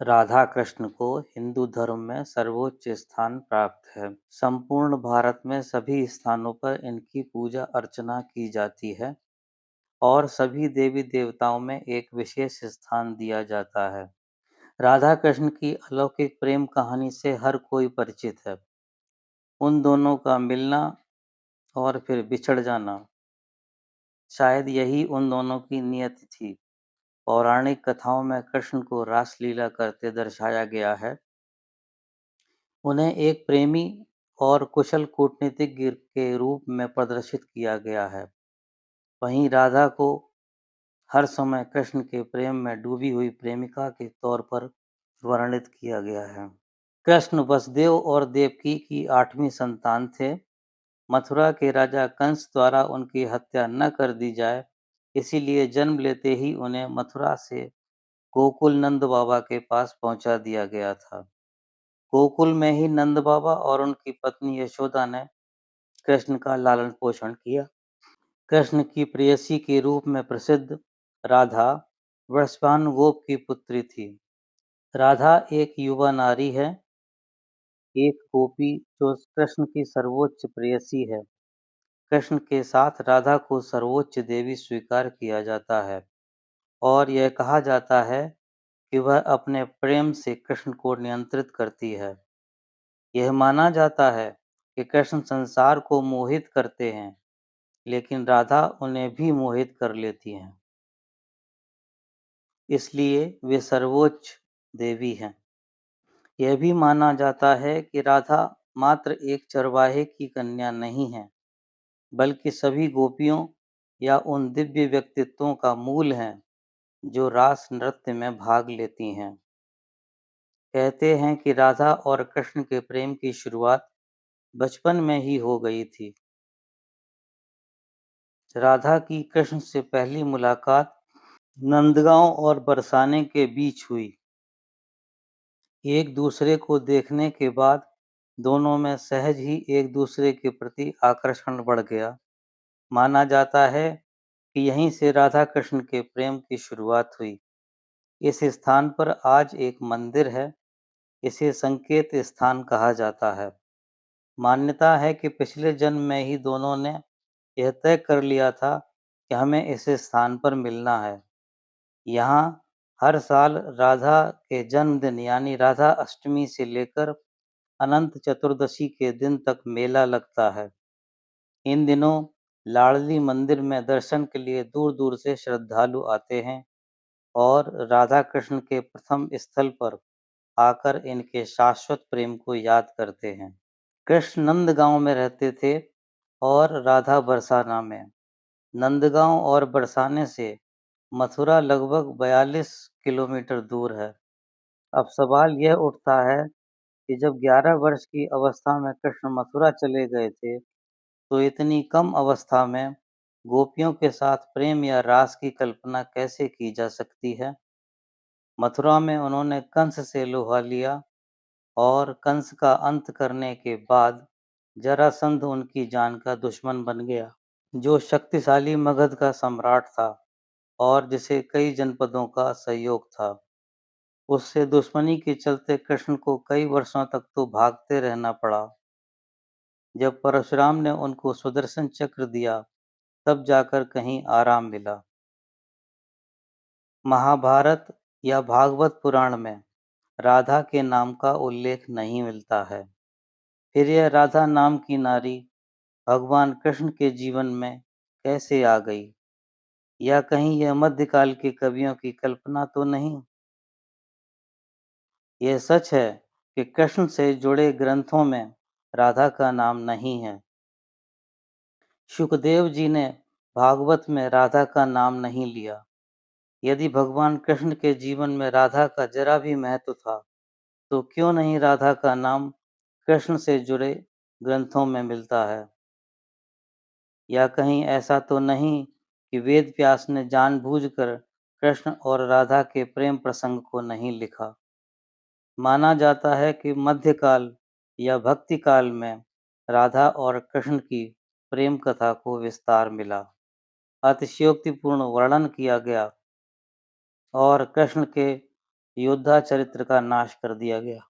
राधा कृष्ण को हिंदू धर्म में सर्वोच्च स्थान प्राप्त है। संपूर्ण भारत में सभी स्थानों पर इनकी पूजा अर्चना की जाती है और सभी देवी देवताओं में एक विशेष स्थान दिया जाता है। राधा कृष्ण की अलौकिक प्रेम कहानी से हर कोई परिचित है। उन दोनों का मिलना और फिर बिछड़ जाना, शायद यही उन दोनों की नियति थी। पौराणिक कथाओं में कृष्ण को रासलीला करते दर्शाया गया है। उन्हें एक प्रेमी और कुशल कूटनीतिज्ञ के रूप में प्रदर्शित किया गया है। वहीं राधा को हर समय कृष्ण के प्रेम में डूबी हुई प्रेमिका के तौर पर वर्णित किया गया है। कृष्ण वसुदेव और देवकी की 8वीं संतान थे। मथुरा के राजा कंस द्वारा उनकी हत्या न कर दी जाए, इसीलिए जन्म लेते ही उन्हें मथुरा से गोकुल नंद बाबा के पास पहुंचा दिया गया था। गोकुल में ही नंद बाबा और उनकी पत्नी यशोदा ने कृष्ण का लालन पोषण किया। कृष्ण की प्रेयसी के रूप में प्रसिद्ध राधा वृषभानुगोप की पुत्री थी। राधा एक युवा नारी है, एक गोपी जो कृष्ण की सर्वोच्च प्रेयसी है। कृष्ण के साथ राधा को सर्वोच्च देवी स्वीकार किया जाता है और यह कहा जाता है कि वह अपने प्रेम से कृष्ण को नियंत्रित करती है। यह माना जाता है कि कृष्ण संसार को मोहित करते हैं, लेकिन राधा उन्हें भी मोहित कर लेती हैं। इसलिए वे सर्वोच्च देवी हैं। यह भी माना जाता है कि राधा मात्र एक चरवाहे की कन्या नहीं है, बल्कि सभी गोपियों या उन दिव्य व्यक्तित्वों का मूल है जो रास नृत्य में भाग लेती हैं। कहते हैं कि राधा और कृष्ण के प्रेम की शुरुआत बचपन में ही हो गई थी। राधा की कृष्ण से पहली मुलाकात नंदगांव और बरसाने के बीच हुई। एक दूसरे को देखने के बाद दोनों में सहज ही एक दूसरे के प्रति आकर्षण बढ़ गया। माना जाता है कि यहीं से राधा कृष्ण के प्रेम की शुरुआत हुई। इस स्थान पर आज एक मंदिर है। इसे संकेत स्थान कहा जाता है। मान्यता है कि पिछले जन्म में ही दोनों ने यह तय कर लिया था कि हमें इस स्थान पर मिलना है। यहाँ हर साल राधा के जन्मदिन यानी राधा अष्टमी से लेकर अनंत चतुर्दशी के दिन तक मेला लगता है। इन दिनों लाडली मंदिर में दर्शन के लिए दूर दूर से श्रद्धालु आते हैं और राधा कृष्ण के प्रथम स्थल पर आकर इनके शाश्वत प्रेम को याद करते हैं। कृष्ण नंदगांव में रहते थे और राधा बरसाना में। नंदगांव और बरसाने से मथुरा लगभग 42 किलोमीटर दूर है। अब सवाल यह उठता है कि जब 11 वर्ष की अवस्था में कृष्ण मथुरा चले गए थे, तो इतनी कम अवस्था में गोपियों के साथ प्रेम या रास की कल्पना कैसे की जा सकती है? मथुरा में उन्होंने कंस से लोहा लिया और कंस का अंत करने के बाद जरासंध उनकी जान का दुश्मन बन गया, जो शक्तिशाली मगध का सम्राट था और जिसे कई जनपदों का सहयोग था। उससे दुश्मनी के चलते कृष्ण को कई वर्षों तक तो भागते रहना पड़ा। जब परशुराम ने उनको सुदर्शन चक्र दिया, तब जाकर कहीं आराम मिला। महाभारत या भागवत पुराण में राधा के नाम का उल्लेख नहीं मिलता है। फिर यह राधा नाम की नारी भगवान कृष्ण के जीवन में कैसे आ गई? या कहीं यह मध्यकाल के कवियों की कल्पना तो नहीं? यह सच है कि कृष्ण से जुड़े ग्रंथों में राधा का नाम नहीं है। शुकदेव जी ने भागवत में राधा का नाम नहीं लिया। यदि भगवान कृष्ण के जीवन में राधा का जरा भी महत्व था, तो क्यों नहीं राधा का नाम कृष्ण से जुड़े ग्रंथों में मिलता है? या कहीं ऐसा तो नहीं कि वेद व्यास ने जानबूझकर कृष्ण और राधा के प्रेम प्रसंग को नहीं लिखा? माना जाता है कि मध्यकाल या भक्ति काल में राधा और कृष्ण की प्रेम कथा को विस्तार मिला, अतिशयोक्तिपूर्ण वर्णन किया गया और कृष्ण के योद्धा चरित्र का नाश कर दिया गया।